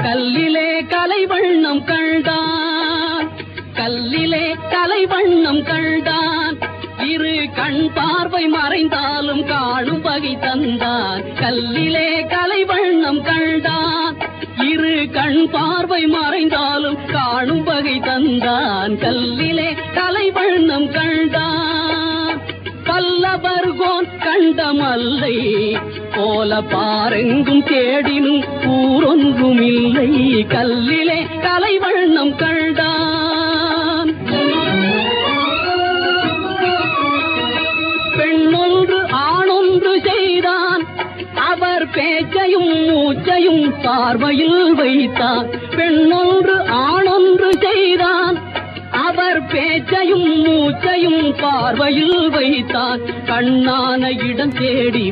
கல்லிலே கலைவண்ணம் கண்டான், கல்லிலே கலைவண்ணம் கண்டான், இரு கண் பார்வை மறைந்தாலும் காணும் வகை தந்தான். கல்லிலே கலைவண்ணம் கண்டான், இரு கண் பார்வை மறைந்தாலும் காணும் வகை தந்தான். கல்லிலே கலைவண்ணம் கண்டான், பல்லவர்கோன் கண்டமல்லை போல பாரெங்கும் தேடினும் ஊரொன்றும் இல்லை. கல்லிலே கலைவண்ணம் கண்டான், பெண்ணொன்று ஆணொன்று செய்தான், அவர் பேச்சையும் மூச்சையும் பார்வையில் வைத்தான். பெண்ணொன்று ஆணொன்று செய்தான், அவர் பேச்சையும் மூச்சையும் பார்வையில் வைத்தான். கண்ணான இடம் தேடி